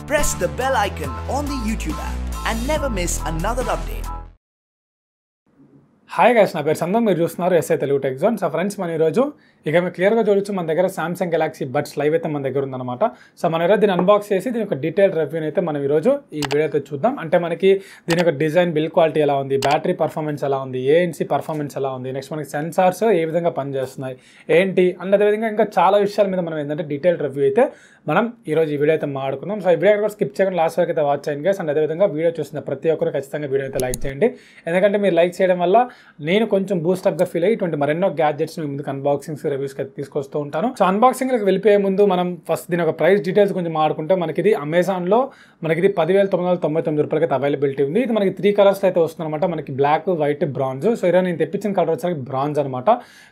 Press the bell icon on the YouTube app and never miss another update. Hi guys, నా పేరు సందం. మీరు చూస్తున్నారు SI Telugu tech zone. So friends, మన ఈరోజు ఇక మీరు క్లియర్గా చూడొచ్చు, మన దగ్గర సామ్సంగ్ గెలాక్సీ బడ్స్ లైవ్ అయితే మన దగ్గర ఉందన్నమాట. సో మన ఈరోజు దీన్ని అన్బాక్స్ చేసి దీని యొక్క డీటెయిల్ రివ్యూని అయితే మనం ఈరోజు ఈ వీడియో అయితే చూద్దాం. అంటే మనకి దీని యొక్క డిజైన్, బిల్డ్ క్వాలిటీ ఎలా ఉంది, బ్యాటరీ పర్ఫార్మెన్స్ ఎలా ఉంది, ANC పర్ఫార్మెన్స్ ఎలా ఉంది, నెక్స్ట్ మనకి సెన్సార్స్ ఏ విధంగా పనిచేస్తున్నాయి ఏంటి అండ్ అదేవిధంగా ఇంకా చాలా విషయాల మీద మనం ఏంటంటే డీటెయిల్ రివ్యూ అయితే మనం ఈరోజు ఈ వీడియో అయితే మాట్లాడుకుందాం. సో ఈ వీడియో కూడా స్కిప్ చేయకుండా లాస్ట్ వరకు అయితే వాచ్ చేయండి గైస్. అండ్ అదేవిధంగా వీడియో చూసిన ప్రతి ఒక్కరు ఖచ్చితంగా వీడియో అయితే లైక్ చేయండి. ఎందుకంటే మీరు లైక్ చేయడం వల్ల నేను కొంచెం బూస్టప్గా ఫీల్ అయ్యి ఇటువంటి మరెన్నో గ్యాడ్జెట్స్ మీ ముందుకు అన్బాక్సింగ్స్, రివ్యూస్కి అయితే తీసుకొస్తూ ఉంటాను. సో అన్బాక్సింగ్కి వెళ్ళిపోయే ముందు మనం ఫస్ట్ దీని ఒక ప్రైస్ డీటెయిల్స్ గురించి మాట్లాడుకుంటే, మనకి ఇది అమెజాన్లో మనకి ఇది 10,999 రూపాయలకి అయితే అవైలబిలిటీ ఉంది. ఇది మనకి 3 కలర్స్లో అయితే వస్తుంది అనమాట. మనకి బ్లాక్, వైట్, బ్రాంజ్. సో ఈరోజు నేను తెప్పించిన కలర్ వచ్చేసరికి బ్రాంజ్ అనమాట.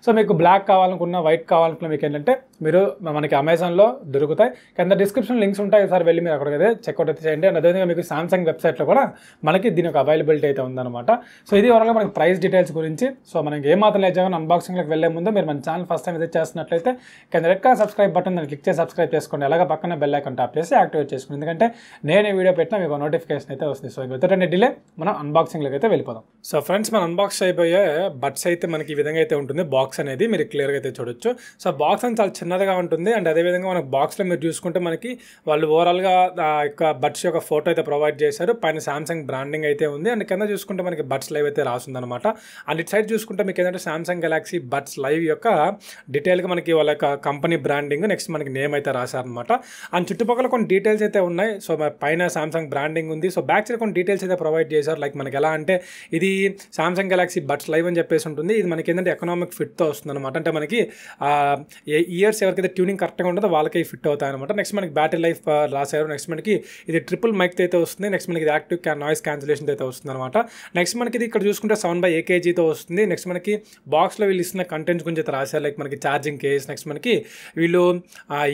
సో మీకు బ్లాక్ కావాలనుకున్న, వైట్ కావాలనుకున్న మీకు ఏంటంటే మీరు మనకి అమెజాన్లో దొరుకుతాయి. కింద డిస్క్రిప్షన్ లింక్స్ ఉంటాయి, ఒకసారి వెళ్ళి మీరు అక్కడికి అయితే చెక్అవుట్ అయితే చేయండి. అండ్ అదేవిధంగా మీకు సామ్సంగ్ వెబ్సైట్లో కూడా మనకి దీని ఒక అవైలబిలిటీ అయితే ఉందన్నమాట. సో ఇది ఓవరాల్గా మనకి ప్రైస్ డీటెయిల్స్ గురించి. సో మనకి ఏమాత్రం లేచాగా అన్బాక్సింగ్లోకి వెళ్ళే ముందు మీరు మన ఛానల్ ఫస్ట్ టైం విజిట్ చేస్తున్నట్లయితే కింద రెడ్ కలర్ సబ్స్క్రైబ్ బటన్ దాన్ని క్లిక్ చేసి సబ్స్క్రైబ్ చేసుకోండి. అలాగే పక్కన బెల్ ఐకాన్ ట్యాప్ చేసి యాక్టివేట్ చేసుకోండి. ఎందుకంటే నేను ఈ వీడియో పెట్టినా మీకు నోటిఫికేషన్ అయితే వస్తుంది. సో వితౌట్ డిలే మనం అన్బాక్సింగ్లోకి అయితే వెళ్ళిపోదాం. సో ఫ్రెండ్స్, మనం అన్బాక్స్ అయిపోయే బడ్స్ అయితే మనకి ఈ విధంగా అయితే ఉంటుంది. బాక్స్ అనేది మీరు క్లియర్గా అయితే చూడొచ్చు. సో బాక్స్ అని చాలా చిన్నదిగా ఉంటుంది. అండ్ అదేవిధంగా మనకు బాక్స్లో మీరు చూసుకుంటే మనకి వాళ్ళు ఓవరాల్గా యొక్క బడ్స్ యొక్క ఫోటో అయితే ప్రొవైడ్ చేశారు. పైన సామ్సంగ్ బ్రాండింగ్ అయితే ఉంది. అండ్ కింద చూసుకుంటే మనకి బడ్స్ లైవ్ అయితే రాస్తుంది అనమాట. అండ్ ఇటు సైడ్ చూసుకుంటే మీకు ఏంటంటే సామ్సంగ్ గెలాక్సీ బడ్స్ లైవ్ యొక్క డీటెయిల్గా మనకి వాళ్ళ యొక్క కంపెనీ బ్రాండింగ్, నెక్స్ట్ మనకి నేమ్ అయితే రాశారనమాట. అండ్ చుట్టుపక్కల కొన్ని డీటెయిల్స్ అయితే ఉన్నాయి. సో పైన సామ్సంగ్ బ్రాండింగ్ ఉంది. సో బ్యాక్ సైడ్ కొన్ని డీటెయిల్స్ అయితే ప్రొవైడ్ చేశారు. లైక్ మనకి ఎలా అంటే ఇది సామ్సంగ్ గెలాక్సీ బడ్స్ లైవ్ అని చెప్పేసి ఉంటుంది. ఇది మనకి ఏంటంటే ఎకనామిక్ ఫిట్తో వస్తుంది అనమాట. అంటే మనకి ఇయర్స్ ఎవరికైతే ట్యూనింగ్ కరెక్ట్గా ఉంటుందో వాళ్ళకి ఫిట్ అవుతాయి అనమాట. నెక్స్ట్ మనకి బ్యాటరీ లైఫ్ రాశారు. నెక్స్ట్ మనకి ఇది ట్రిపుల్ మైక్ అయితే వస్తుంది. నెక్స్ట్ మనకి ఇది యాక్టివ్ నాయిస్ క్యాన్సిలేషన్ అయితే వస్తుంది అనమాట. నెక్స్ట్ మనకి ఇది ఇక్కడ చూసుకుంటే 7 AKGతో వస్తుంది. నెక్స్ట్ మనకి బాక్స్లో వీళ్ళు ఇస్తున్న కంటెంట్స్ గురించి అయితే రాశారు. లైక్ మనకి ఛార్జింగ్ కేస్, నెక్స్ట్ మనకి వీళ్ళు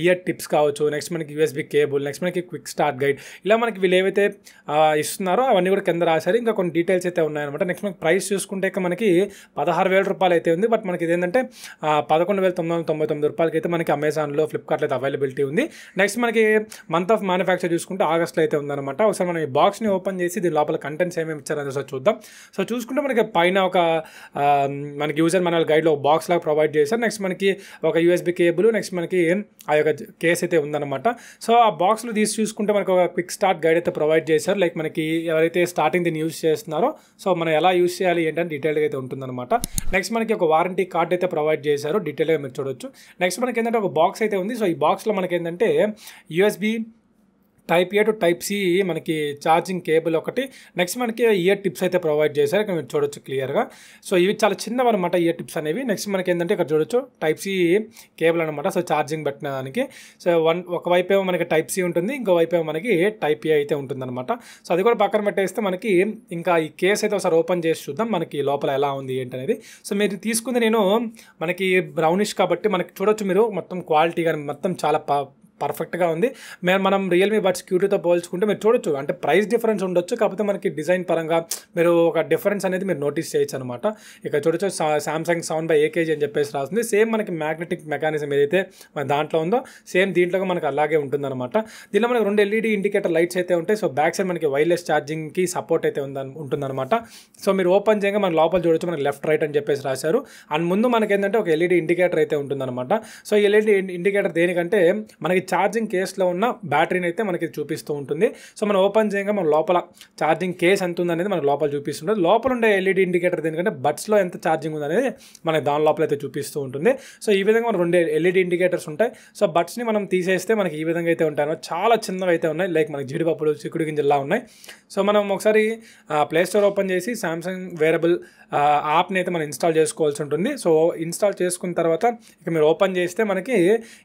ఇయర్ టిప్స్ కావచ్చు, నెక్స్ట్ మనకి USB కేబుల్, నెక్స్ట్ మనకి క్విక్ స్టార్ట్ గైడ్, ఇలా మనకి వీళ్ళు ఏవైతే ఇస్తున్నారో అవన్నీ కూడా కింద రాశారు. ఇంకా కొన్ని డీటెయిల్స్ అయితే ఉన్నాయన్నమాట. నెక్స్ట్ మనకి ప్రైస్ చూసుకుంటే ఇక మనకి 16,000 రూపాయలు అయితే ఉంది. బట్ మనకి ఇదేంటంటే 11,999 రూపాయలకి అయితే మనకి అమెజాన్లో, ఫ్లిప్కార్ట్లో అయితే అవైలబిలిటీ ఉంది. నెక్స్ట్ మనకి మంత్ ఆఫ్ మ్యానుఫ్యాక్చర్ చూసుకుంటే ఆగస్ట్లో అయితే ఉందన్నమాట. ఒకసారి మనం ఈ బాక్స్ని ఓపెన్ చేసి దీని లోపల కంటెంట్స్ ఏమేమి ఇచ్చారని ఒకసారి చూద్దాం. సో చూసుకుంటే మనకి పైన ఒక మనకి యూజర్ మాన్యువల్ గైడ్లో ఒక బాక్స్ లాగా ప్రొవైడ్ చేశారు. నెక్స్ట్ మనకి ఒక USB కేబుల్, నెక్స్ట్ మనకి ఆ యొక్క కేస్ అయితే ఉందన్నమాట. సో ఆ బాక్స్లో తీసి చూసుకుంటే మనకి ఒక క్విక్ స్టార్ట్ గైడ్ అయితే ప్రొవైడ్ చేశారు. లైక్ మనకి ఎవరైతే స్టార్టింగ్ దీన్ని యూజ్ చేస్తున్నారో సో మనం ఎలా యూజ్ చేయాలి ఏంటంటే డీటెయిల్గా అయితే ఉంటుందన్నమాట. నెక్స్ట్ మనకి ఒక వారంటీ కార్డ్ అయితే ప్రొవైడ్ చేశారు. డీటెయిల్గా మీరు చూడొచ్చు. నెక్స్ట్ మనకి ఏంటంటే ఒక బాక్స్ అయితే ఉంది. సో ఈ బాక్స్లో మనకి ఏంటంటే USB Type A to Type C మనకి ఛార్జింగ్ కేబుల్ ఒకటి, నెక్స్ట్ మనకి ఇయర్ టిప్స్ అయితే ప్రొవైడ్ చేశారు. ఇక్కడ మీరు చూడొచ్చు క్లియర్గా. సో ఇవి చాలా చిన్నవి అనమాట ఇయర్ టిప్స్ అనేవి. నెక్స్ట్ మనకి ఏంటంటే ఇక్కడ చూడొచ్చు Type C కేబుల్ అనమాట. సో ఛార్జింగ్ పెట్టిన దానికి. సో ఒకవైపు ఏమో మనకి Type C ఉంటుంది, ఇంకో వైపు ఏమో మనకి Type A అయితే ఉంటుందన్నమాట. సో అది కూడా పక్కన పెట్టేస్తే మనకి ఇంకా ఈ కేస్ అయితే ఒకసారి ఓపెన్ చేసి చూద్దాం మనకి లోపల ఎలా ఉంది ఏంటనేది. సో మీరు తీసుకుంది నేను మనకి బ్రౌనిష్ కాబట్టి మనకి చూడొచ్చు మీరు మొత్తం క్వాలిటీ కానీ మొత్తం చాలా పర్ఫెక్ట్గా ఉంది. మనం రియల్మీ బడ్స్ Q2తో పోల్చుకుంటే మీరు చూడొచ్చు, అంటే ప్రైస్ డిఫరెన్స్ ఉండొచ్చు, కాకపోతే మనకి డిజైన్ పరంగా మీరు ఒక డిఫరెన్స్ అనేది మీరు నోటీస్ చేయొచ్చు అనమాట. ఇక్కడ చూడొచ్చు సామ్సంగ్ 7 AKG అని చెప్పేసి రాస్తుంది. సేమ్ మనకి మ్యాగ్నెటిక్ మెకానిజం ఏదైతే మన దాంట్లో ఉందో సేమ్ దీంట్లో మనకి అలాగే ఉంటుందన్నమాట. దీనిలో మనకి 2 LED ఇండికేటర్ లైట్స్ అయితే ఉంటాయి. సో బ్యాక్ సైడ్ మనకి వైర్లెస్ ఛార్జింగ్కి సపోర్ట్ అయితే ఉంటుందన్నమాట. సో మీరు ఓపెన్ చేయగా మన లోపల చూడొచ్చు మనకి లెఫ్ట్ రైట్ అని చెప్పేసి రాశారు. అండ్ ముందు మనకి ఏంటంటే ఒక LED ఇండికేటర్ అయితే ఉంటుందన్నమాట. సో ఈ LED ఇండికేటర్ దేనికంటే మనకి ఛార్జింగ్ కేస్లో ఉన్న బ్యాటరీని అయితే మనకి చూపిస్తూ ఉంటుంది. సో మనం ఓపెన్ చేయగా మన లోపల ఛార్జింగ్ కేస్ ఎంత ఉందనేది మనకు లోపల చూపిస్తుంటుంది. లోపల ఉండే LED ఇండికేటర్ దేనికంటే బడ్స్లో ఎంత ఛార్జింగ్ ఉందనేది మనకి దాని లోపల అయితే చూపిస్తూ ఉంటుంది. సో ఈ విధంగా మన 2 LED ఇండికేటర్స్ ఉంటాయి. సో బడ్స్ని మనం తీసేస్తే మనకి ఈ విధంగా అయితే ఉంటాయి. చాలా చిన్నవి అయితే ఉన్నాయి, లైక్ మనకి జీడిపప్పులు, చిక్కుడు గింజల్లా ఉన్నాయి. సో మనం ఒకసారి ప్లే స్టోర్ ఓపెన్ చేసి సామ్సంగ్ వేరబుల్ యాప్ని అయితే మనం ఇన్స్టాల్ చేసుకోవాల్సి ఉంటుంది. సో ఇన్స్టాల్ చేసుకున్న తర్వాత ఇక మీరు ఓపెన్ చేస్తే మనకి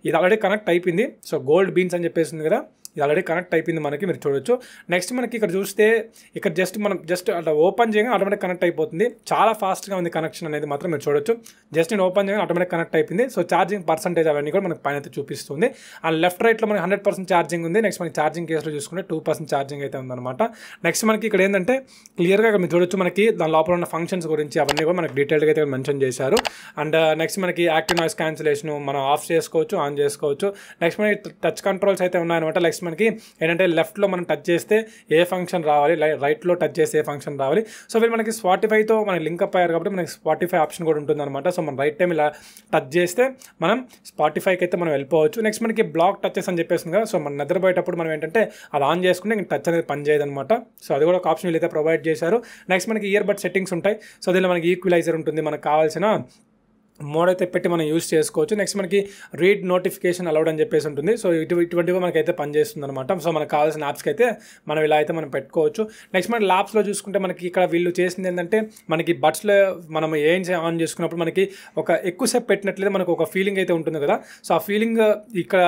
ఇది ఆల్రెడీ కనెక్ట్ అయిపోయింది. సో గోల్డ్ బీన్స్ అని చెప్పేసింది కదా, ఇది ఆల్రెడీ కనెక్ట్ అయిపోయింది మనకి, మీరు చూడొచ్చు. నెక్స్ట్ మనకి ఇక్కడ చూస్తే ఇక్కడ జస్ట్ అట్లా ఓపెన్ చేయగా ఆటోమేటిక్ కనెక్ట్ అయిపోతుంది. చాలా ఫాస్ట్గా ఉంది కనెక్షన్ అనేది మాత్రం మీరు చూడొచ్చు. జస్ట్ నేను ఓపెన్ చేయగా ఆటోమేటిక్ కనెక్ట్ అయిపోయింది. సో ఛార్జింగ్ పర్సెంటేజ్ అవన్నీ కూడా మనకి పైన అయితే చూపిస్తుంది. అండ్ లెఫ్ట్ రైట్లో మనకి 100% ఛార్జింగ్ ఉంది. నెక్స్ట్ మనకి ఛార్జింగ్ కేసులో చూసుకుంటే 2% ఛార్జింగ్ అయితే ఉందన్నమాట. నెక్స్ట్ మనకి ఇక్కడ ఏంటంటే క్లియర్గా ఇక్కడ మీరు చూడొచ్చు మనకి దాని లోపల ఉన్న ఫంక్షన్స్ గురించి అవన్నీ కూడా మనకి డీటెయిల్గా అయితే మెన్షన్ చేశారు. అండ్ నెక్స్ట్ మనకి యాక్టివ్ నాయిస్ క్యాన్సిలేషన్ మనం ఆఫ్ చేసుకోవచ్చు, ఆన్ చేసుకోవచ్చు. నెక్స్ట్ మనకి టచ్ కంట్రోల్స్ అయితే ఉన్నాయన్నమాట. నెక్స్ట్ మనకి ఏంటంటే లెఫ్ట్లో మనం టచ్ చేస్తే ఏ ఫంక్షన్ రావాలి, రైట్లో టచ్ చేస్తే ఏ ఫంక్షన్ రావాలి. సో వీళ్ళు మనకి స్పాటిఫైతో మనకి లింక్ అప్ అయ్యారు కాబట్టి మనకి స్పాటిఫై ఆప్షన్ కూడా ఉంటుందన్నమాట. సో మనం రైట్ టైం ఇలా టచ్ చేస్తే మనం స్పాటిఫైకి అయితే మనం వెళ్ళిపోవచ్చు. నెక్స్ట్ మనకి బ్లాక్ టచెస్ అని చెప్పేసింది కదా, సో మనం నిద్రపోయేటప్పుడు మనం ఏంటంటే అది ఆన్ చేసుకుంటే ఇంక టచ్ అనేది పని చేయదనమాట. సో అది కూడా ఒక ఆప్షన్ వీళ్ళైతే ప్రొవైడ్ చేశారు. నెక్స్ట్ మనకి ఇయర్ బడ్ సెట్టింగ్స్ ఉంటాయి. సో దీనిలో మనకి ఈక్వలైజర్ ఉంటుంది, మనకు కావాల్సిన మోడ్ అయితే పెట్టి మనం యూస్ చేసుకోవచ్చు. నెక్స్ట్ మనకి రీడ్ నోటిఫికేషన్ అలౌడ్ అని చెప్పేసి ఉంటుంది. సో ఇటువంటివి మనకైతే పనిచేస్తుంది అనమాట. సో మనకు కావాల్సిన యాప్స్కి అయితే మనం ఇలా అయితే మనం పెట్టుకోవచ్చు. నెక్స్ట్ మన ల్యాబ్స్లో చూసుకుంటే మనకి ఇక్కడ వీళ్ళు చేసింది ఏంటంటే మనకి బడ్స్లో మనం ఏం ఆన్ చేసుకున్నప్పుడు మనకి ఒక ఎక్కువసేపు పెట్టినట్లయితే మనకు ఒక ఫీలింగ్ అయితే ఉంటుంది కదా. సో ఆ ఫీలింగ్ ఇక్కడ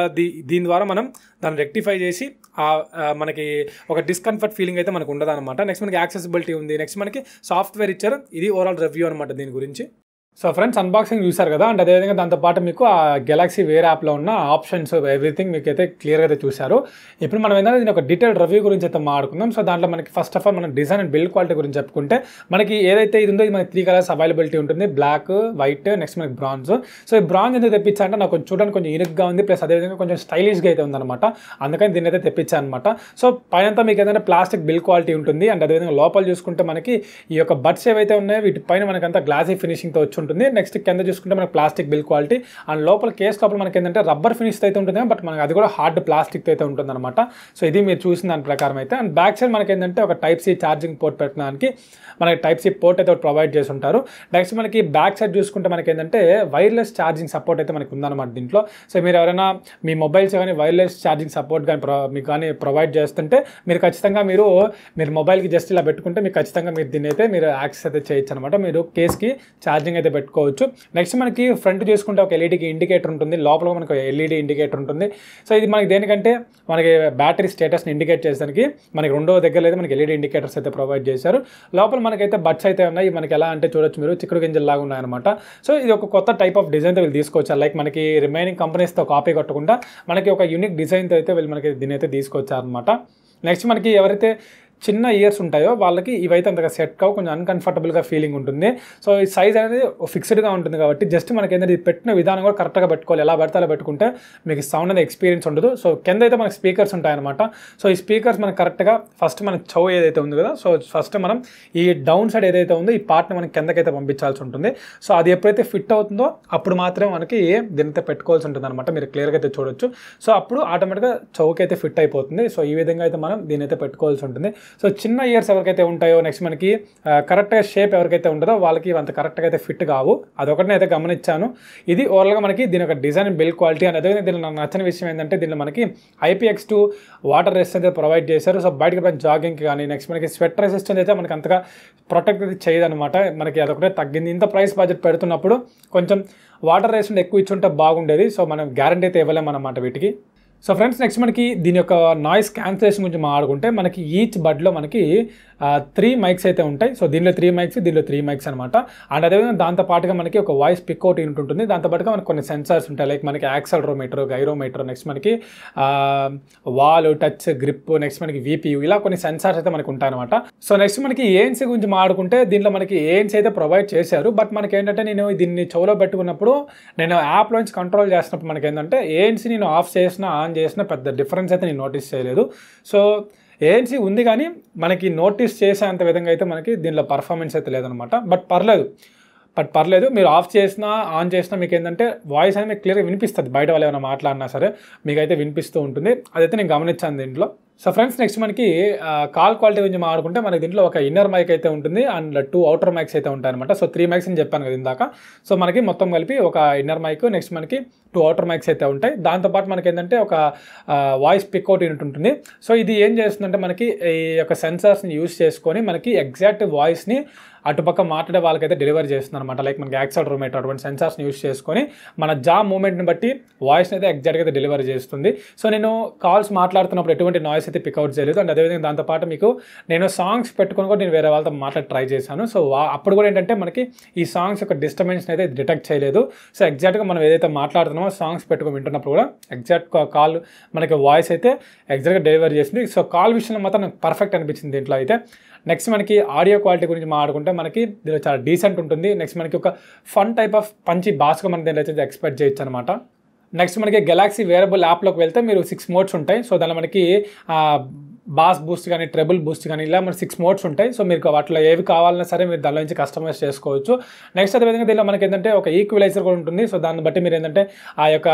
దీని ద్వారా మనం దాన్ని రెక్టిఫై చేసి మనకి ఒక డిస్కంఫర్ట్ ఫీలింగ్ అయితే మనకు ఉండదు అనమాట. నెక్స్ట్ మనకి యాక్సెసిబిలిటీ ఉంది. నెక్స్ట్ మనకి సాఫ్ట్వేర్ ఇచ్చారు. ఇది ఓవరాల్ రివ్యూ అనమాట దీని గురించి. సో ఫ్రెండ్స్, అన్బాక్సింగ్ చూసారు కదా, అండ్ అదేవిధంగా దాంతోపాటు మీకు ఆ గెలాక్సీ వేర్ యాప్లో ఉన్న ఆప్షన్స్ ఎవ్రీథింగ్ మీకు అయితే క్లియర్గా అయితే చూశారు. ఇప్పుడు మనం ఏంటంటే దీని ఒక డీటెయిల్ రివ్యూ గురించి అయితే మాట్లాడుకుందాం. సో దాంట్లో మనకి ఫస్ట్ ఆఫ్ ఆల్ మనం డిజైన్ అండ్ బిల్డ్ క్వాలిటీ గురించి చెప్పుకుంటే మనకి ఏదైతే ఇది ఉందో ఇది మనకి 3 కలర్స్ అవైలబిలిటీ ఉంటుంది, బ్లాక్, వైట్, నెక్స్ట్ మనకి బ్రాంజ్. సో ఈ బ్రాంజ్ ఎందుకు తెప్పించాలంటే నాకు చూడడానికి కొంచెం యూనిక్గా ఉంది, ప్లస్ అదేవిధంగా కొంచెం స్టైలిష్గా అయితే ఉందన్నమాట. అందుకని దీన్ని అయితే తెప్పించాను అనమాట. సో పైనంతా మీకు ఏదైనా ప్లాస్టిక్ బిల్డ్ క్వాలిటీ ఉంటుంది, అండ్ అదేవిధంగా లోపల చూసుకుంటే మనకి ఈ యొక్క బడ్స్ ఏవైతే ఉన్నాయో వీటిపైన మనకంతా గ్లాసీ ఫినిషింగ్తో వచ్చి ఉంటుంది. నెక్స్ట్ కింద చూసుకుంటే మనకి ప్లాస్టిక్ బిల్ క్వాలిటీ, అండ్ లోపల కేస్ లోపల మనకి ఏంటంటే రబ్బర్ ఫినిష్ అయితే ఉంటుంది, బట్ మనకి అది కూడా హార్డ్ ప్లాస్టిక్ అయితే ఉంటుంది అనమాట. సో ఇది మీరు చూసిన దాని ప్రకారం అయితే. అండ్ బ్యాక్ సైడ్ మనకి ఏంటంటే ఒక టైప్ సి ఛార్జింగ్ పోర్ట్ పెట్టడానికి మనకి టైప్ సి పోర్ట్ అయితే ప్రొవైడ్ చేసి ఉంటారు. నెక్స్ట్ మనకి బ్యాక్ సైడ్ చూసుకుంటే మనకి ఏంటంటే వైర్లెస్ ఛార్జింగ్ సపోర్ట్ అయితే మనకి ఉందన్నమాట దీంట్లో. సో మీరు ఎవరైనా మీ మొబైల్స్ కానీ వైర్లెస్ ఛార్జింగ్ సపోర్ట్ కానీ మీకు కానీ ప్రొవైడ్ చేస్తుంటే మీరు ఖచ్చితంగా మీరు మొబైల్కి జస్ట్ ఇలా పెట్టుకుంటే మీకు ఖచ్చితంగా మీరు దీన్ని అయితే మీరు యాక్సెస్ అయితే చేయొచ్చు అనమాట. మీరు కేస్కి ఛార్జింగ్ అయితే పెట్టుకోవచ్చు. నెక్స్ట్ మనకి ఫ్రంట్ చూసుకుంటే ఒక ఎల్ఈడికి ఇండికేటర్ ఉంటుంది, లోపల మనకు ఎల్ఈడి ఇండికేటర్ ఉంటుంది. సో ఇది మనకి దేనికంటే మనకి బ్యాటరీ స్టేటస్ని ఇండికేట్ చేసేదానికి మనకి రెండో దగ్గర అయితే మనకి ఎల్ఈడి ఇండికేటర్స్ అయితే ప్రొవైడ్ చేశారు. లోపల మనకైతే బడ్స్ అయితే ఉన్నాయి, మనకి ఎలా అంటే చూడొచ్చు మీరు చిక్కుడు గింజల్లాగా ఉన్నాయన్నమాట. సో ఇది ఒక కొత్త టైప్ ఆఫ్ డిజైన్తో వీళ్ళు తీసుకొచ్చారు. లైక్ మనకి రిమైనింగ్ కంపెనీస్తో కాపీ కొట్టకుండా మనకి ఒక యూనిక్ డిజైన్తో అయితే వీళ్ళు మనకి దీని అయితే తీసుకొచ్చారనమాట. నెక్స్ట్ మనకి ఎవరైతే చిన్న ఇయర్స్ ఉంటాయో వాళ్ళకి ఇవైతే అంతగా సెట్ కావు, కొంచెం అన్కంఫర్టబుల్గా ఫీలింగ్ ఉంటుంది. సో ఈ సైజ్ అనేది ఫిక్స్డ్గా ఉంటుంది కాబట్టి జస్ట్ మనకి ఏంటంటే ఇది పెట్టిన విధానం కూడా కరెక్ట్గా పెట్టుకోవాలి. ఎలా పడితే అలా పెట్టుకుంటే మీకు సౌండ్ అనేది ఎక్స్పీరియన్స్ ఉండదు. సో కింద అయితే మనకి స్పీకర్స్ ఉంటాయన్నమాట. సో ఈ స్పీకర్స్ మనకి కరెక్ట్గా ఫస్ట్ మన చెవు ఏదైతే ఉంది కదా, సో ఫస్ట్ మనం ఈ డౌన్ సైడ్ ఏదైతే ఉందో ఈ పార్ట్ని మనకి కిందకైతే పంపించాల్సి ఉంటుంది. సో అది ఎప్పుడైతే ఫిట్ అవుతుందో అప్పుడు మాత్రమే మనకి దీనితో పెట్టుకోవాల్సి ఉంటుంది అనమాట. మీరు క్లియర్గా అయితే చూడొచ్చు. సో అప్పుడు ఆటోమేటిక్గా చెవుకి అయితే ఫిట్ అయిపోతుంది. సో ఈ విధంగా అయితే మనం దీని అయితే పెట్టుకోవాల్సి ఉంటుంది. సో చిన్న ఇయర్స్ ఎవరికైతే ఉంటాయో, నెక్స్ట్ మనకి కరెక్ట్గా షేప్ ఎవరికైతే ఉంటుందో వాళ్ళకి అంత కరెక్ట్గా అయితే ఫిట్ కావు. అదొకటి అయితే గమనించాను. ఇది ఓవరాల్గా మనకి దీని ఒక డిజైన్ బిల్డ్ క్వాలిటీ అని. అదేవిధంగా దీనిలో నాకు నచ్చిన విషయం ఏంటంటే దీనిలో మనకి IPX2 వాటర్ రెసిస్టెన్స్ అయితే ప్రొవైడ్ చేశారు. సో బయటకి పైన జాగింగ్కి కానీ నెక్స్ట్ మనకి స్వెట్ రెసిస్టెన్స్ అయితే మనకి అంతగా ప్రొటెక్ట్ అయితే చేయదనమాట. మనకి అదొకటే తగ్గింది. ఇంత ప్రైస్ బడ్జెట్ పెడుతున్నప్పుడు కొంచెం వాటర్ రెసిస్టెన్స్ ఎక్కువ ఇచ్చుంటే బాగుండేది. సో మనం గ్యారంటీ అయితే ఇవ్వలేము అన్నమాట వీటికి. సో ఫ్రెండ్స్, నెక్స్ట్ మనకి దీని యొక్క నాయిస్ క్యాన్సలేషన్ గురించి మాట్లాడుకుంటే మనకి ఈచ్ బడ్లో మనకి 3 మైక్స్ అయితే ఉంటాయి. సో దీనిలో 3 మైక్స్, దీనిలో 3 మైక్స్ అనమాట. అండ్ అదేవిధంగా దాంతోపాటుగా మనకి ఒక వాయిస్ పిక్అవుట్ యూనిట్ ఉంటుంది. దాంతోపాటుగా మనకి కొన్ని సెన్సార్స్ ఉంటాయి. లైక్ మనకి యాక్సలరోమీటర్, గైరోమీటర్, నెక్స్ట్ మనకి వాల్, టచ్, గ్రిప్, నెక్స్ట్ మనకి VPU, ఇలా కొన్ని సెన్సార్స్ అయితే మనకి ఉంటాయి అనమాట. సో నెక్స్ట్ మనకి ANC గురించి మాట్లాడుకుంటే దీంట్లో మనకి ANC అయితే ప్రొవైడ్ చేశారు. బట్ మనకి ఏంటంటే నేను దీన్ని చెవులో పెట్టుకున్నప్పుడు నేను యాప్లో నుంచి కంట్రోల్ చేసినప్పుడు మనకి ఏంటంటే ANC నేను ఆఫ్ చేసినా ఆన్ చేసినా పెద్ద డిఫరెన్స్ అయితే నేను నోటీస్ చేయలేదు. సో ANC ఉంది కానీ మనకి నోటీస్ చేసేంత విధంగా అయితే మనకి దీనిలో పర్ఫార్మెన్స్ అయితే లేదనమాట. బట్ పర్లేదు మీరు ఆఫ్ చేసినా ఆన్ చేసినా మీకు ఏంటంటే వాయిస్ అనేది మీకు క్లియర్గా వినిపిస్తుంది. బయట వాళ్ళు ఏమైనా మాట్లాడినా సరే మీకైతే వినిపిస్తూ ఉంటుంది. అదైతే నేను గమనించాను దీంట్లో. సో ఫ్రెండ్స్, నెక్స్ట్ మనకి కాల్ క్వాలిటీ గురించి మాట్లాడుకుంటే మనకి దీంట్లో ఒక ఇన్నర్ మైక్ అయితే ఉంటుంది అండ్ 2 అవుటర్ మైక్స్ అయితే ఉంటాయి అనమాట. సో 3 మైక్స్ అని చెప్పాను కదా ఇందాక. సో మనకి మొత్తం కలిపి ఒక ఇన్నర్ మైక్, నెక్స్ట్ మనకి 2 అవుటర్ మైక్స్ అయితే ఉంటాయి. దాంతోపాటు మనకి ఏంటంటే ఒక వాయిస్ పిక్అవుట్ యూనిట్ ఉంటుంది. సో ఇది ఏం చేస్తుందంటే మనకి ఈ యొక్క సెన్సార్స్ని యూస్ చేసుకొని మనకి ఎగ్జాక్ట్ వాయిస్ని అటుపక్క మాట్లాడే వాళ్ళకైతే డెలివరీ చేస్తుంది అనమాట. లైక్ మనకి యాక్సలరోమీటర్ అటువంటి సెన్సార్స్ని యూస్ చేసుకొని మన జా మూమెంట్ని బట్టి వాయిస్ని అయితే ఎగ్జాక్ట్గా అయితే డెలివరీ చేస్తుంది. సో నేను కాల్స్ మాట్లాడుతున్నప్పుడు ఎటువంటి నాయిస్ అయితే పిక్అవుట్ చేయలేదు. అండ్ అదేవిధంగా దాంతోపాటు మీకు నేను సాంగ్స్ పెట్టుకొని కూడా నేను వేరే వాళ్ళతో మాట్లాడి ట్రై చేశాను. సో అప్పుడు కూడా ఏంటంటే మనకి ఈ సాంగ్స్ యొక్క డిస్టర్బెన్స్ని అయితే డిటెక్ట్ చేయలేదు. సో ఎగ్జాక్ట్గా మనం ఏదైతే మాట్లాడుతున్నామో సాంగ్స్ పెట్టుకొని వింటున్నప్పుడు కూడా ఎగ్జాక్ట్ కాల్ మనకి వాయిస్ అయితే ఎగ్జాక్ట్గా డెలివరీ చేసింది. సో కాల్ విషయంలో మాత్రం నాకు పర్ఫెక్ట్ అనిపించింది దీంట్లో అయితే. నెక్స్ట్ మనకి ఆడియో క్వాలిటీ గురించి మాట్లాడుకుంటే మనకి దీనిలో చాలా డీసెంట్ ఉంటుంది. నెక్స్ట్ మనకి ఒక ఫన్ టైప్ ఆఫ్ పంచి బాస్గా మనం దీనిలో అయితే ఎక్స్పెక్ట్ చేయొచ్చు అనమాట. నెక్స్ట్ మనకి గెలాక్సీ వేరబుల్ యాప్లోకి వెళ్తే మీరు 6 మోడ్స్ ఉంటాయి. సో దానిలో మనకి బాస్ బూస్ట్ కానీ ట్రెబుల్ బూస్ట్ కానీ ఇలా మన 6 మోడ్స్ ఉంటాయి. సో మీకు వాటిలో ఏవి కావాలన్నా సరే మీరు దానిలో నుంచి కస్టమైజ్ చేసుకోవచ్చు. నెక్స్ట్ అదేవిధంగా దీనిలో మనకి ఏంటంటే ఒక ఈక్వలైజర్ కూడా ఉంటుంది. సో దాన్ని బట్టి మీరు ఏంటంటే ఆ యొక్క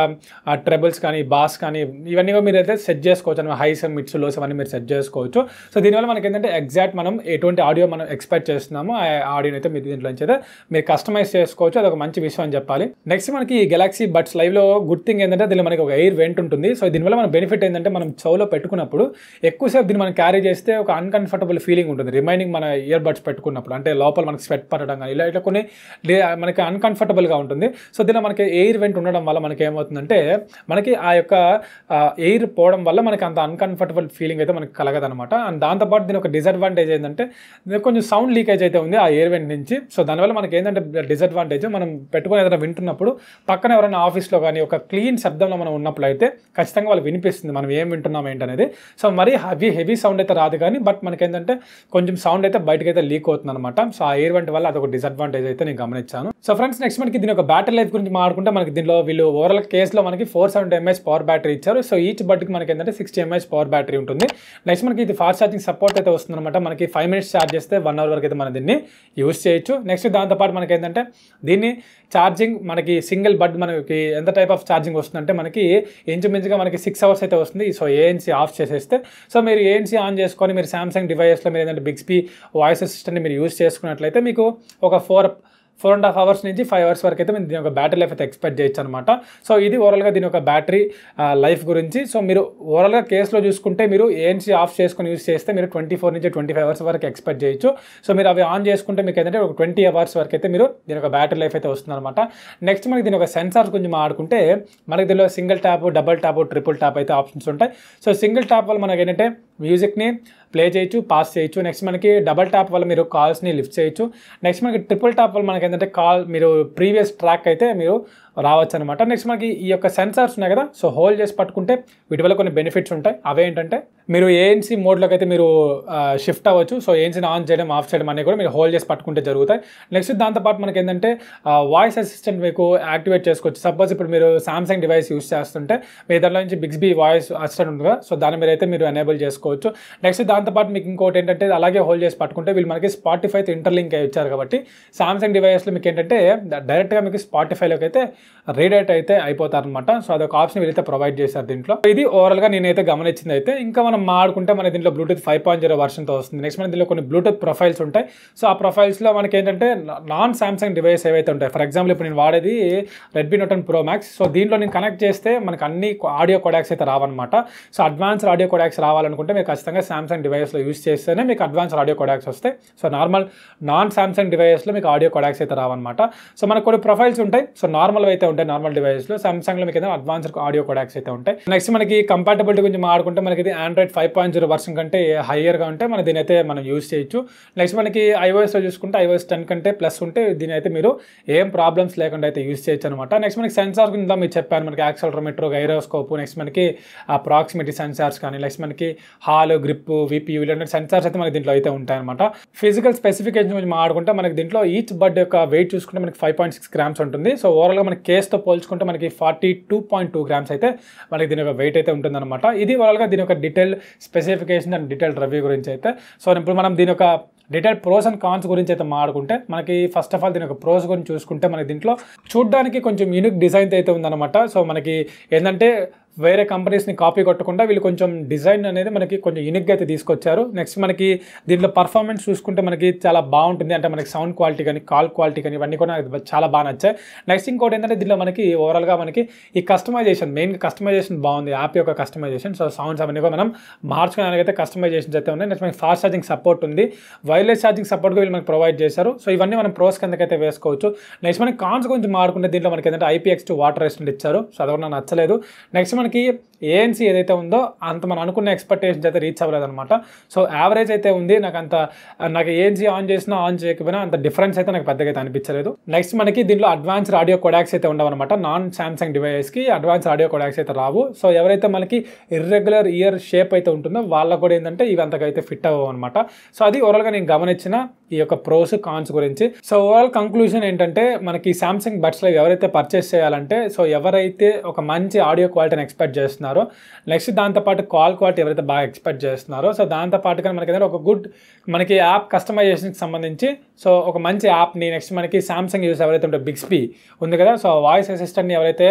ట్రెబుల్స్ కానీ బాస్ కానీ ఇవన్నీ మీరు అయితే సెట్ చేసుకోవచ్చు అనమాట. హైస్ మిడ్స్ లోస్ అవన్నీ మీరు సెట్ చేసుకోవచ్చు. సో దీనివల్ల మనకి ఏంటంటే ఎగ్జాక్ట్ మనం ఎటువంటి ఆడియో మనం ఎక్స్పెక్ట్ చేస్తున్నామో ఆ ఆడియోని అయితే మీరు దీంట్లో నుంచి అయితే మీరు కస్టమైజ్ చేసుకోవచ్చు. అది ఒక మంచి విషయం అని చెప్పాలి. నెక్స్ట్ మనకి ఈ గెలాక్సీ బడ్స్ లైవ్లో గుడ్ థింగ్ ఏంటంటే దీనిలో మనకి ఒక ఎయిర్ వెంట్ ఉంటుంది. సో దీనివల్ల మన బెనిఫిట్ ఏంటంటే మనం చెవులో పెట్టుకున్నప్పుడు ఎక్కువసేపు దీన్ని మనం క్యారీ చేస్తే ఒక అన్కంఫర్టబుల్ ఫీలింగ్ ఉంటుంది. రిమైనింగ్ మన ఇయర్ బడ్స్ పెట్టుకున్నప్పుడు అంటే లోపల మనకి స్వెట్ పట్టడం కానీ ఇలా కొన్ని మనకి అన్కంఫర్టబుల్గా ఉంటుంది. సో దీనిలో మనకి ఎయిర్ వెంట్ ఉండడం వల్ల మనకి ఏమవుతుందంటే మనకి ఆ యొక్క ఎయిర్ పోవడం వల్ల మనకి అంత అన్కంఫర్టబుల్ ఫీలింగ్ అయితే మనకి కలగదనమాట. అండ్ దాంతోపాటు దీని ఒక డిసడ్వాంటేజ్ ఏంటంటే కొంచెం సౌండ్ లీకేజ్ అయితే ఉంది ఆ ఎయిర్ వెంట్ నుంచి. సో దానివల్ల మనకి ఏంటంటే డిసడ్వాంటేజ్ మనం పెట్టుకుని ఏదైనా వింటున్నప్పుడు పక్కన ఎవరైనా ఆఫీస్లో కానీ ఒక క్లీన్ శబ్దంలో మనం ఉన్నప్పుడు అయితే ఖచ్చితంగా వాళ్ళు వినిపిస్తుంది మనం ఏం వింటున్నాం ఏంటనేది. సో మరీ హెవీ సౌండ్ అయితే రాదు కానీ బట్ మనకి ఏంటంటే కొంచెం సౌండ్ అయితే బయటకు అయితే లీక్ అవుతుంది అనమాట. సో ఆ ఎయిర్ వెంట్ వల్ల అదొక డిసడ్వాంటేజ్ అయితే నేను గమనించాను. సో ఫ్రెండ్స్ నెక్స్ట్ మనకి దీని ఒక బ్యాటరీ లైఫ్ గురించి మాట్లాడుకుంటే మనకి దీనిలో వీళ్ళు ఓవరాల్ కేసులో మనకి 470 mAh పవర్ బ్యాటరీ ఇచ్చారు. సో ఈచ్ బడ్కి మనకి ఏంటంటే 60 mAh పవర్ బ్యాటరీ ఉంటుంది. నెక్స్ట్ మనకి ఇది ఫాస్ట్ ఛార్జింగ్ సపోర్ట్ అయితే వస్తుంది అనమాట. మనకి 5 minutes ఛార్జ్ చేస్తే 1 hour వరకు అయితే మనం దీన్ని యూస్ చేయొచ్చు. నెక్స్ట్ దాంతోపాటు మనకి ఏంటంటే దీన్ని ఛార్జింగ్ మనకి సింగిల్ బడ్ మనకి ఎంత టైప్ ఆఫ్ ఛార్జింగ్ వస్తుందంటే మనకి ఇంచుమించుగా మనకి 6 hours అయితే వస్తుంది. సో ANC ఆఫ్ చేసేస్తే సో మీరు ANC ఆన్ చేసుకొని మీరు సామ్సంగ్ డివైస్లో మీరు ఏంటంటే బిగ్స్పీ వాయిస్ అసిస్టెంట్ని మీరు యూస్ చేసుకున్నట్లయితే మీకు ఒక 4.5 hours నుంచి 5 hours వరకు అయితే మీరు దీని ఒక బ్యాటరీ లైఫ్ అయితే ఎక్స్పెక్ట్ చేయొచ్చు అనమాట. సో ఇది ఓవరాల్గా దీని ఒక బ్యాటరీ లైఫ్ గురించి. సో మీరు ఓవరాల్గా కేసులో చూసుకుంటే మీరు ANC ఆఫ్ చేసుకొని యూస్ చేస్తే మీరు 24 నుంచి 25 hours వరకు ఎక్స్పెక్ట్ చేయొచ్చు. సో మీరు అవి ఆన్ చేసుకుంటే మీకు ఏంటంటే ఒక 20 hours వరకు అయితే మీరు దీని ఒక బ్యాటరీ లైఫ్ అయితే వస్తుంది అనమాట. నెక్స్ట్ మనకి దీని ఒక సెన్సార్స్ గురించి మాట్లాడుకుంటే మనకి దీనిలో single tap, double tap, triple tap అయితే ఆప్షన్స్ ఉంటాయి. సో సింగిల్ ట్యాప్ వల్ల మనకి ఏంటంటే మ్యూజిక్ని ప్లే చేయొచ్చు, పాస్ చేయొచ్చు. నెక్స్ట్ మనకి డబల్ ట్యాప్ వల్ల మీరు కాల్స్ని లిఫ్ట్ చేయొచ్చు. నెక్స్ట్ మనకి ట్రిపుల్ ట్యాప్ వల్ల మనకి ఏంటంటే మీరు ప్రీవియస్ ట్రాక్ అయితే మీరు రావచ్చు అనమాట. నెక్స్ట్ మనకి ఈ యొక్క సెన్సార్స్ ఉన్నాయి కదా, సో హోల్డ్ చేసి పట్టుకుంటే వీటి వల్ల కొన్ని బెనిఫిట్స్ ఉంటాయి. అవేంటంటే మీరు ANC మోడ్లోకి అయితే మీరు షిఫ్ట్ అవ్వచ్చు. సో ANCని ఆన్ చేయడం, ఆఫ్ చేయడం అనేవి కూడా మీరు హోల్డ్ చేసి పట్టుకుంటే జరుగుతాయి. నెక్స్ట్ దాంతోపాటు మనకి ఏంటంటే వాయిస్ అసిస్టెంట్ మీకు యాక్టివేట్ చేసుకోవచ్చు. సపోజ్ ఇప్పుడు మీరు సామ్సంగ్ డివైస్ యూస్ చేస్తుంటే మీ దాంట్లో నుంచి బిగ్స్బీ వాయిస్ అసిస్టెంట్ ఉంటుంది కదా, సో దాని మీద అయితే మీరు ఎనేబుల్ చేసుకోవచ్చు. నెక్స్ట్ దాంతోపాటు మీకు ఇంకోటి ఏంటంటే అలాగే హోల్డ్ చేసి పట్టుకుంటే వీళ్ళు మనకి స్పాటిఫైతో ఇంటర్లింక్ అయ్యి ఇచ్చారు కాబట్టి సామ్సంగ్ డివైస్లో మీకు ఏంటంటే డైరెక్ట్గా మీకు స్పాటిఫైలోకి అయితే రీడైట్ అయితే అయిపోతారు అనమాట. సో అదొక ఆప్షన్ వీళ్ళైతే ప్రొవైడ్ చేశారు దీంట్లో. ఇది ఓవరాల్గా నేనైతే గమనించింది. అయితే ఇంకా మనం మాడుకుంటే మన దీంట్లో బ్లూటూత్ 5.0 వర్షన్తో వస్తుంది. నెక్స్ట్ మన దీనిలో కొన్ని బ్లూటూత్ ప్రొఫైల్స్ ఉంటాయి. సో ఆ ప్రొఫైల్స్లో మనకి ఏంటంటే నాన్ సామ్సంగ్ డివైస్ ఏవైతే ఉంటాయి, ఫర్ ఎగ్జాంపుల్ ఇప్పుడు నేను వాడేది Redmi note 10 Pro Max. So దీంట్లో నేను కనెక్ట్ చేస్తే మనకి అన్ని ఆడియో కోడాక్స్ అయితే రావన్నమాట. సో అడ్వాన్స్డ్ ఆడియో కోడాక్స్ రావాలనుకుంటే మీరు ఖచ్చితంగా సామ్సంగ్ డివైస్లో యూస్ చేస్తేనే మీకు అడ్వాన్స్డ్ ఆడియో కోడాక్స్ వస్తాయి. సో నార్మల్ నాన్ సామ్సంగ్ డివైస్లో మీకు ఆడియో కోడాక్స్ అయితే రావన్నమాట. సో మనకు కొన్ని ప్రొఫైల్స్ ఉంటాయి. సో నార్మల్ అయితే ఉంటాయి నార్మల్ డివైస్లో. సామ్సంగ్లో మీకు ఏదైనా అడ్వాన్స్డ్ ఆడియో కోడాక్స్ అయితే ఉంటాయి. నెక్స్ట్ మనకి కంపాటబిలిటీ గురించి మాట్లాడుకుంటే మనకి ఇది ఆండ్రాయిడ్ 5.0 వర్షన్ కంటే హయ్యర్గా ఉంటే మన దీని అయితే మనం యూస్ చేయొచ్చు. నెక్స్ట్ మనకి iOSలో చూసుకుంటే iOS 10 కంటే ప్లస్ ఉంటే దీని అయితే మీరు ఏం ప్రాబ్లమ్స్ లేకుండా అయితే యూస్ చేయొచ్చు అనమాట. నెక్స్ట్ మనకి సెన్సార్ గురించి మీరు చెప్పాను, మనకి యాక్సెలరోమీటర్, గైరోస్కోప్, నెక్స్ట్ మనకి ప్రాక్సిమిటీ సెన్సార్స్ కానీ, నెక్స్ట్ మనకి హాల్, గ్రిప్, VPU ఇలాంటి సెన్సార్స్ అయితే మనకి దీంట్లో అయితే ఉంటాయన్నమాట. ఫిజికల్ స్పెసిఫికేషన్ గురించి మాట్లాడుకుంటే మనకి దీంట్లో ఈచ్ బడ్ యొక్క వెయిట్ చూసుకుంటే మనకి 5.6 grams ఉంటుంది. సో ఓవరాల్గా మనకి కేస్తో పోల్చుకుంటే మనకి 42.2 grams అయితే మనకి దీని యొక్క వెయిట్ అయితే ఉంటుందన్నమాట. ఇది ఓవరాల్గా దీని యొక్క detail specification and detail review గురించి అయితే. సో ఇప్పుడు మనం దీని యొక్క డీటెయిల్ ప్రోస్ అండ్ కాన్స్ గురించి అయితే మాట్లాడుకుంటే మనకి ఫస్ట్ ఆఫ్ ఆల్ దీని యొక్క ప్రోస్ గురించి చూసుకుంటే మనకి దీంట్లో చూడడానికి కొంచెం యూనిక్ డిజైన్ అయితే ఉందన్నమాట. సో మనకి ఏంటంటే వేరే కంపెనీస్ని కాపీ కొట్టకుండా వీళ్ళు కొంచెం డిజైన్ అనేది మనకి కొంచెం యూనిక్గా అయితే తీసుకొచ్చారు. నెక్స్ట్ మనకి దీంట్లో పర్ఫార్మెన్స్ చూసుకుంటే మనకి చాలా బాగుంటుంది. అంటే మనకి సౌండ్ క్వాలిటీ కానీ, కాల్ క్వాలిటీ కానీ ఇవన్నీ కూడా చాలా బాగా నచ్చాయి. నెక్స్ట్ ఇంకోటి ఏంటంటే దీంట్లో మనకి ఓవరాల్గా మనకి ఈ కస్టమైజేషన్, మెయిన్గా కస్టమైజేషన్ బాగుంది, యాప్ యొక్క కస్టమైజేషన్. సో సౌండ్స్ అవన్నీ కూడా మనం మార్చుకోవడానికి అయితే కస్టమైజేషన్స్ అయితే ఉన్నాయి. నెక్స్ట్ మనకి ఫాస్ట్ ఛార్జింగ్ సపోర్ట్ ఉంది, వైర్లెస్ ఛార్జింగ్ సపోర్ట్ వీళ్ళు మనకి ప్రొవైడ్ చేశారు. సో ఇవన్నీ మనం ప్రోస్ కిందకైతే వేసుకోవచ్చు. నెక్స్ట్ మనకి కాన్స్ గురించి మాట్లాడుకుంటే దీంట్లో మనకి ఏంటంటే IPX2 వాటర్ రెసిస్టెంట్ ఇచ్చారు. సో అది కూడా నాకు నచ్చలేదు. నెక్స్ట్ మనకి ఏఎన్సీ ఏదైతే ఉందో అంత మనం అనుకున్న ఎక్స్పెక్టేషన్స్ అయితే రీచ్ అవ్వలేదన్నమాట. సో యావరేజ్ అయితే ఉంది. నాకు ఏఎన్సీ ఆన్ చేసినా ఆన్ చేయకపోయినా అంత డిఫరెన్స్ అయితే నాకు పెద్దగా అయితే అనిపించలేదు. నెక్స్ట్ మనకి దీంట్లో అడ్వాన్స్డ్ ఆడియో కోడాక్స్ అయితే ఉండవన్నమాట. నాన్ సామ్సంగ్ డివైస్కి అడ్వాన్స్డ్ ఆడియో కోడాక్స్ అయితే రావు. సో ఎవరైతే మనకి ఇర్రెగ్యులర్ ఇయర్ షేప్ అయితే ఉంటుందో వాళ్ళకు కూడా ఏంటంటే ఇవి అంతకైతే ఫిట్ అవ్వవు అనమాట. సో అది ఓవరాల్గా నేను గమనించిన ఈ యొక్క ప్రోస్ కాన్స్ గురించి. సో ఓవరాల్ కంక్లూజన్ ఏంటంటే మనకి సామ్సంగ్ బడ్స్లో ఎవరైతే పర్చేస్ చేయాలంటే సో ఎవరైతే ఒక మంచి ఆడియో క్వాలిటీని ఎక్స్పెక్ట్ చేస్తున్నారో, నెక్స్ట్ దాంతోపాటు కాల్ క్వాలిటీ ఎవరైతే బాగా ఎక్స్పెక్ట్ చేస్తున్నారో, సో దాంతోపాటుగా మనకి ఏదైనా ఒక గుడ్ మనకి యాప్ కస్టమైజేషన్కి సంబంధించి సో ఒక మంచి యాప్ని, నెక్స్ట్ మనకి సామ్సంగ్ యూస్ ఎవరైతే ఉంటే బిగ్స్పీ ఉంది కదా, సో వాయిస్ అసిస్టెంట్ని ఎవరైతే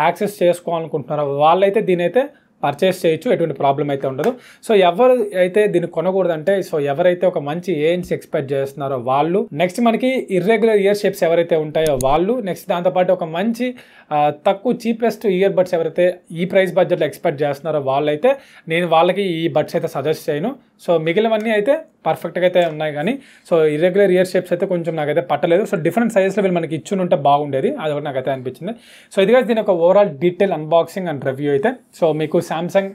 యాక్సెస్ చేసుకోవాలనుకుంటున్నారో వాళ్ళైతే దీనైతే పర్చేస్ చేయొచ్చు, ఎటువంటి ప్రాబ్లం అయితే ఉండదు. సో ఎవరు అయితే దీన్ని కొనకూడదంటే సో ఎవరైతే ఒక మంచి ఏఎన్సీ ఎక్స్పెక్ట్ చేస్తున్నారో వాళ్ళు, నెక్స్ట్ మనకి ఇర్రెగ్యులర్ ఇయర్ షేప్స్ ఎవరైతే ఉంటాయో వాళ్ళు, నెక్స్ట్ దాంతోపాటు ఒక మంచి తక్కువ చీపెస్ట్ ఇయర్ బడ్స్ ఎవరైతే ఈ ప్రైస్ బడ్జెట్లో ఎక్స్పెక్ట్ చేస్తున్నారో వాళ్ళైతే నేను వాళ్ళకి ఈ బడ్స్ అయితే సజెస్ట్ చేయను. సో మిగిలినవన్నీ అయితే పర్ఫెక్ట్గా అయితే ఉన్నాయి, కానీ సో ఇర్రెగ్యులర్ ఇయర్ షేప్స్ అయితే కొంచెం నాకైతే పట్టలేదు. సో డిఫరెంట్ సైజెస్లో వీళ్ళు మనకి ఇచ్చి ఉంటే బాగుండేది, అది ఒకటి నాకైతే అనిపించింది. సో ఇదిగా దీని ఒక overall detail unboxing and review అయితే. సో మీకు సామ్సంగ్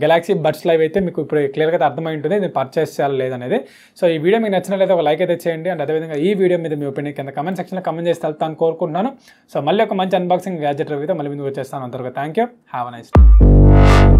గెలాక్సీ బడ్స్ లైవ్ అయితే మీకు ఇప్పుడు క్లియర్గా అర్థమై ఉంటుంది నేను పర్చేస్ చేయాలి లేదనేది. సో ఈ వీడియో మీకు నచ్చినట్లయితే ఒక లైక్ అయితే చేయండి. అండ్ అదేవిధంగా ఈ వీడియో మీద మీ ఒపీనియన్ కింద కమెంట్ సెక్షన్లో కమెంట్ చేసి వెళ్తాను కోరుకుంటున్నాను. సో మళ్ళీ ఒక మంచి అన్బాక్సింగ్ గ్యాడ్జెట్ రివ్యూతో మళ్ళీ ముందుకు వచ్చేస్తాను. అంతవరకు thank you, have a nice day.